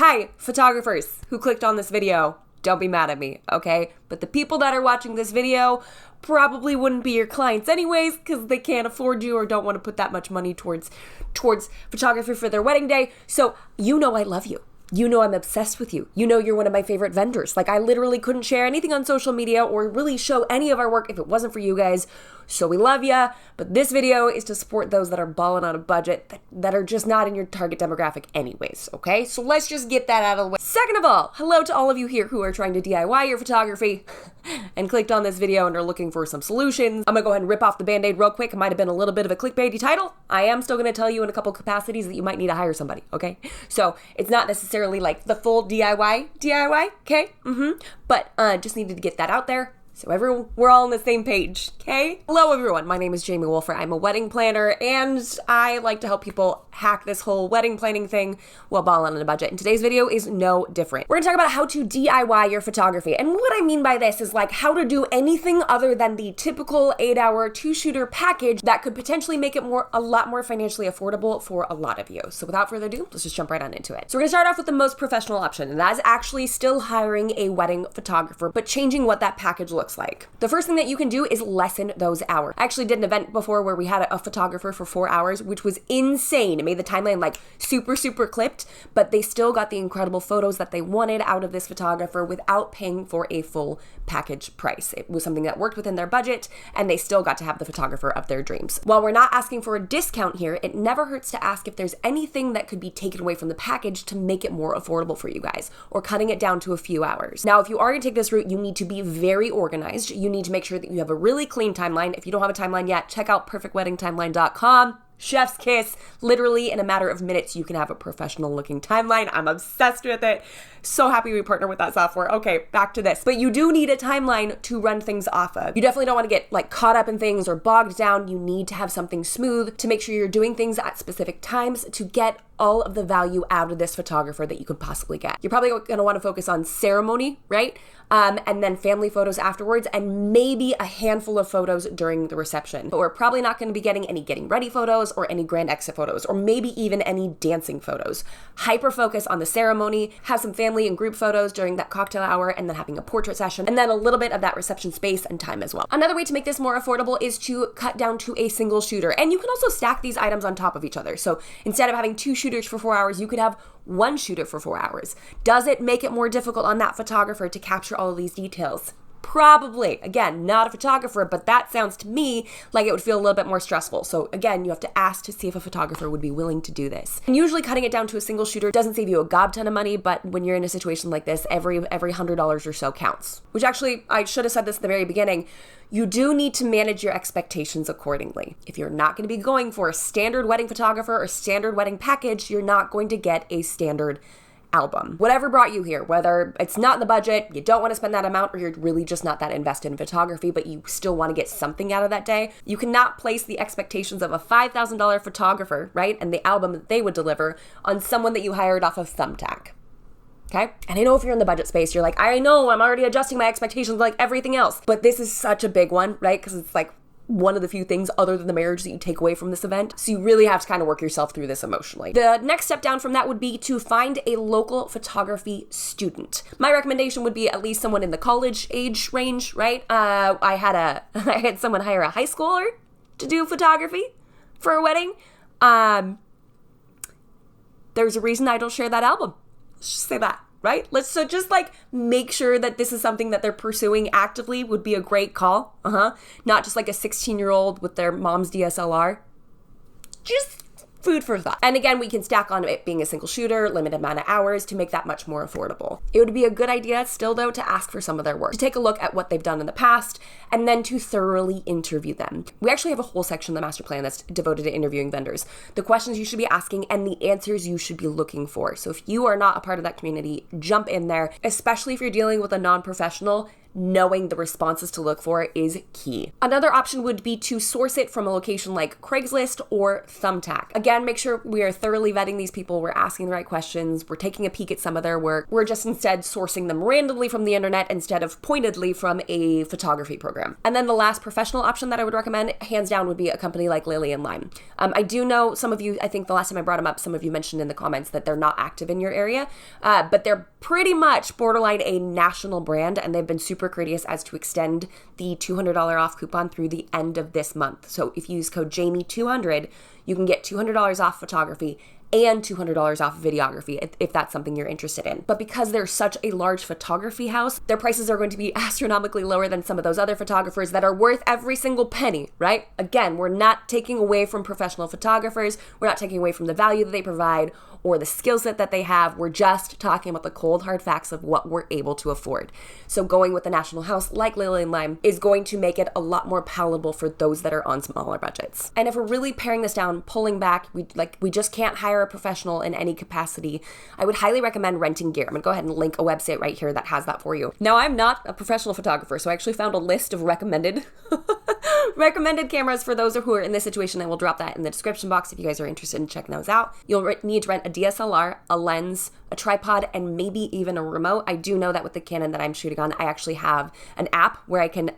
Hi, photographers who clicked on this video. Don't be mad at me, okay? But the people that are watching this video probably wouldn't be your clients anyways because they can't afford you or don't want to put that much money towards photography for their wedding day. So you know I love you. You know I'm obsessed with you. You know you're one of my favorite vendors. Like, I literally couldn't share anything on social media or really show any of our work if it wasn't for you guys. So we love ya. But this video is to support those that are balling on a budget that are just not in your target demographic anyways, okay? So let's just get that out of the way. Second of all, hello to all of you here who are trying to DIY your photography and clicked on this video and are looking for some solutions. I'm gonna go ahead and rip off the band-aid real quick. It might have been a little bit of a clickbaity title. I am still gonna tell you in a couple capacities that you might need to hire somebody, okay? So it's not necessarily like the full DIY, okay? But just needed to get that out there. So we're all on the same page, okay? Hello everyone, my name is Jamie Wolfer. I'm a wedding planner and I like to help people hack this whole wedding planning thing while balling on a budget. And today's video is no different. We're gonna talk about how to DIY your photography. And what I mean by this is like how to do anything other than the typical 8-hour 2-shooter package that could potentially make it a lot more financially affordable for a lot of you. So without further ado, let's just jump right on into it. So we're gonna start off with the most professional option, and that is actually still hiring a wedding photographer, but changing what that package looks like. The first thing that you can do is lessen those hours. I actually did an event before where we had a photographer for 4 hours, which was insane. It made the timeline like super clipped, but they still got the incredible photos that they wanted out of this photographer without paying for a full package price. It was something that worked within their budget, and they still got to have the photographer of their dreams. While we're not asking for a discount here, it never hurts to ask if there's anything that could be taken away from the package to make it more affordable for you guys, or cutting it down to a few hours. Now, if you are gonna take this route, you need to be very organized. You need to make sure that you have a really clean timeline. If you don't have a timeline yet, check out perfectweddingtimeline.com. Chef's kiss. Literally in a matter of minutes, you can have a professional looking timeline. I'm obsessed with it. So happy we partner with that software. Okay, back to this. But you do need a timeline to run things off of. You definitely don't want to get like caught up in things or bogged down. You need to have something smooth to make sure you're doing things at specific times to get all of the value out of this photographer that you could possibly get. You're probably going to want to focus on ceremony, right? And then family photos afterwards, and maybe a handful of photos during the reception. But we're probably not going to be getting any getting ready photos or any grand exit photos, or maybe even any dancing photos. Hyper focus on the ceremony, have some family and group photos during that cocktail hour, and then having a portrait session, and then a little bit of that reception space and time as well. Another way to make this more affordable is to cut down to a single shooter. And you can also stack these items on top of each other. So instead of having 2 shooters for 4 hours, you could have 1 shooter for 4 hours. Does it make it more difficult on that photographer to capture all of these details? Probably. Again, not a photographer, but that sounds to me like it would feel a little bit more stressful. So again, you have to ask to see if a photographer would be willing to do this. And usually cutting it down to a single shooter doesn't save you a gob ton of money, but when you're in a situation like this, every $100 or so counts. Which actually, I should have said this at the very beginning, you do need to manage your expectations accordingly. If you're not going to be going for a standard wedding photographer or standard wedding package, you're not going to get a standard album. Whatever brought you here, whether it's not in the budget, you don't want to spend that amount, or you're really just not that invested in photography, but you still want to get something out of that day, you cannot place the expectations of a $5,000 photographer, right, and the album that they would deliver on someone that you hired off of Thumbtack. Okay? And I know if you're in the budget space, you're like, I know, I'm already adjusting my expectations like everything else. But this is such a big one, right? Because it's like one of the few things other than the marriage that you take away from this event. So you really have to kind of work yourself through this emotionally. The next step down from that would be to find a local photography student. My recommendation would be at least someone in the college age range, right? I had someone hire a high schooler to do photography for a wedding. There's a reason I don't share that album. Let's just say that. Right? So just like make sure that this is something that they're pursuing actively would be a great call. Not just like a 16-year-old with their mom's DSLR. Just food for thought. And again, we can stack on it being a single shooter, limited amount of hours to make that much more affordable. It would be a good idea still though to ask for some of their work, to take a look at what they've done in the past, and then to thoroughly interview them. We actually have a whole section of the master plan that's devoted to interviewing vendors, the questions you should be asking and the answers you should be looking for. So if you are not a part of that community, jump in there, especially if you're dealing with a non-professional. knowing the responses to look for is key. Another option would be to source it from a location like Craigslist or Thumbtack. Again, make sure we are thoroughly vetting these people, we're asking the right questions, we're taking a peek at some of their work, we're just instead sourcing them randomly from the internet instead of pointedly from a photography program. And then the last professional option that I would recommend, hands down, would be a company like Lily and Lime. I do know some of you, I think the last time I brought them up, some of you mentioned in the comments that they're not active in your area, but they're pretty much borderline a national brand, and they've been super courteous as to extend the $200 off coupon through the end of this month. So if you use code Jamie200, you can get $200 off photography and $200 off videography if that's something you're interested in. But because they're such a large photography house, their prices are going to be astronomically lower than some of those other photographers that are worth every single penny, right? Again, we're not taking away from professional photographers. We're not taking away from the value that they provide or the skill set that they have. We're just talking about the cold hard facts of what we're able to afford. So going with a national house like Lily and Lime is going to make it a lot more palatable for those that are on smaller budgets. And if we're really paring this down, pulling back, we just can't hire a professional in any capacity, I would highly recommend renting gear. I'm gonna go ahead and link a website right here that has that for you. Now, I'm not a professional photographer, so I actually found a list of recommended cameras for those who are in this situation, and we'll drop that in the description box if you guys are interested in checking those out. You'll need to rent a DSLR, a lens, a tripod, and maybe even a remote. I do know that with the Canon that I'm shooting on, I actually have an app where I can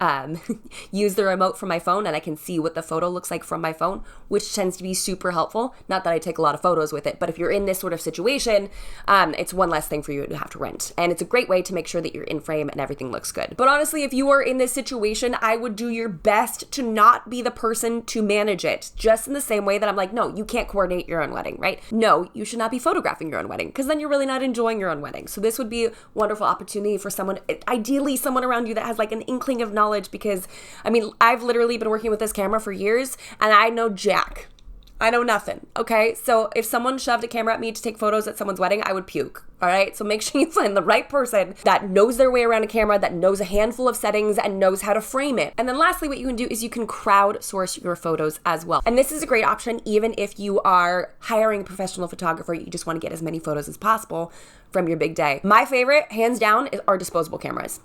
use the remote from my phone and I can see what the photo looks like from my phone, which tends to be super helpful. Not that I take a lot of photos with it, but if you're in this sort of situation, it's one less thing for you to have to rent. And it's a great way to make sure that you're in frame and everything looks good. But honestly, if you are in this situation, I would do your best to not be the person to manage it. Just in the same way that I'm like, no, you can't coordinate your own wedding, right? No, you should not be photographing your own wedding, because then you're really not enjoying your own wedding. So this would be a wonderful opportunity for someone, ideally someone around you that has like an inkling of knowledge, because I mean, I've literally been working with this camera for years and I know jack. I know nothing, okay? So if someone shoved a camera at me to take photos at someone's wedding, I would puke, all right? So make sure you find the right person that knows their way around a camera, that knows a handful of settings and knows how to frame it. And then lastly, what you can do is you can crowdsource your photos as well. And this is a great option even if you are hiring a professional photographer, you just want to get as many photos as possible from your big day. My favorite, hands down, are disposable cameras.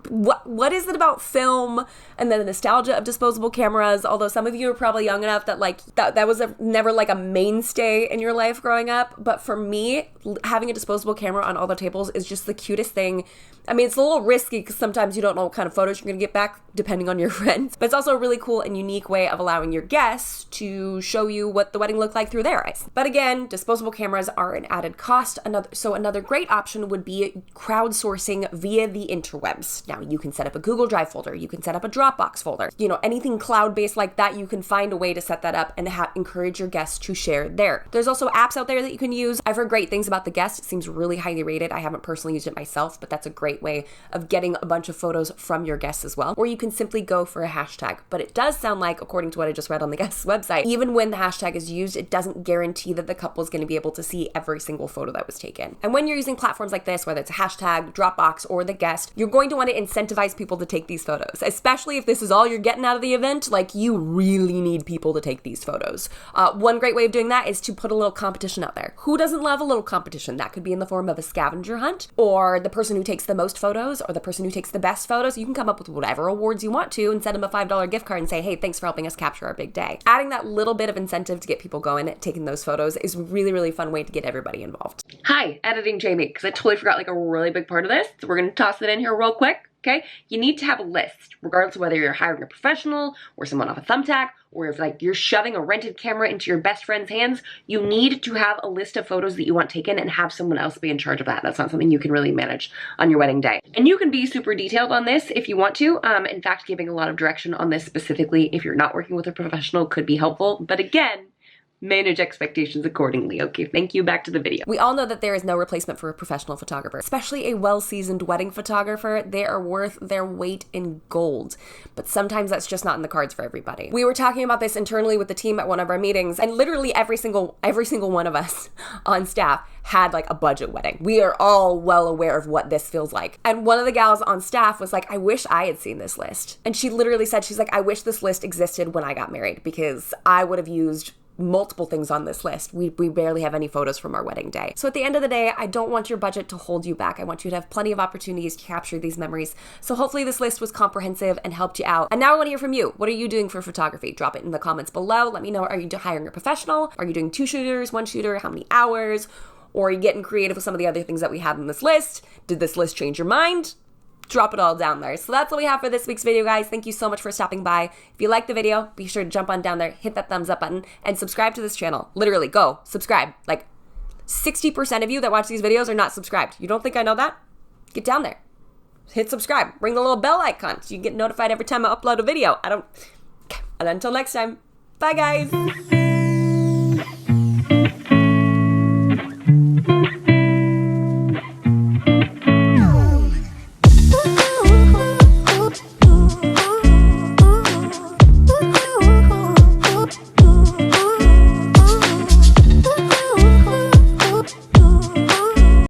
What is it about film and the nostalgia of disposable cameras? Although some of you are probably young enough that like that was never like a mainstay in your life growing up. But for me, having a disposable camera on all the tables is just the cutest thing. I mean, it's a little risky because sometimes you don't know what kind of photos you're going to get back depending on your friends. But it's also a really cool and unique way of allowing your guests to show you what the wedding looked like through their eyes. But again, disposable cameras are an added cost. Another great option would be crowdsourcing via the interwebs. Now, you can set up a Google Drive folder. You can set up a Dropbox folder. You know, anything cloud-based like that, you can find a way to set that up and encourage your guests to share there. There's also apps out there that you can use. I've heard great things about the Guest. It seems really highly rated. I haven't personally used it myself, but that's a great way of getting a bunch of photos from your guests as well. Or you can simply go for a hashtag. But it does sound like, according to what I just read on the Guest's website, even when the hashtag is used, it doesn't guarantee that the couple is going to be able to see every single photo that was taken. And when you're using platforms like this, whether it's a hashtag, Dropbox, or the Guest, you're going to want to incentivize people to take these photos, especially if this is all you're getting out of the event. Like, you really need people to take these photos. One great way of doing that is to put a little competition out there. Who doesn't love a little competition? That could be in the form of a scavenger hunt, or the person who takes the most photos, or the person who takes the best photos. You can come up with whatever awards you want to and send them a $5 gift card and say, hey, thanks for helping us capture our big day. Adding that little bit of incentive to get people going, taking those photos, is a really, really fun way to get everybody involved. Hi, editing Jamie, because I totally forgot like a really big part of this. So we're going to toss it in here real quick. Okay, you need to have a list, regardless of whether you're hiring a professional or someone off a Thumbtack, or if like you're shoving a rented camera into your best friend's hands. You need to have a list of photos that you want taken and have someone else be in charge of that. That's not something you can really manage on your wedding day. And you can be super detailed on this if you want to. In fact, giving a lot of direction on this specifically if you're not working with a professional could be helpful. But again, manage expectations accordingly. Okay, thank you. Back to the video. We all know that there is no replacement for a professional photographer, especially a well-seasoned wedding photographer. They are worth their weight in gold, but sometimes that's just not in the cards for everybody. We were talking about this internally with the team at one of our meetings, and literally every single one of us on staff had like a budget wedding. We are all well aware of what this feels like. And one of the gals on staff was like, I wish I had seen this list. And she literally said, she's like, I wish this list existed when I got married, because I would have used multiple things on this list. We barely have any photos from our wedding day. So at the end of the day, I don't want your budget to hold you back. I want you to have plenty of opportunities to capture these memories. So hopefully this list was comprehensive and helped you out. And now I want to hear from you. What are you doing for photography? Drop it in the comments below. Let me know, are you hiring a professional? Are you doing 2 shooters, 1 shooter? How many hours? Or are you getting creative with some of the other things that we have in this list? Did this list change your mind? Drop it all down there. So that's all we have for this week's video, guys. Thank you so much for stopping by. If you liked the video, be sure to jump on down there, hit that thumbs up button, and subscribe to this channel. Literally, go subscribe. Like 60% of you that watch these videos are not subscribed. You don't think I know that? Get down there. Hit subscribe. Ring the little bell icon so you get notified every time I upload a video. And until next time, bye guys.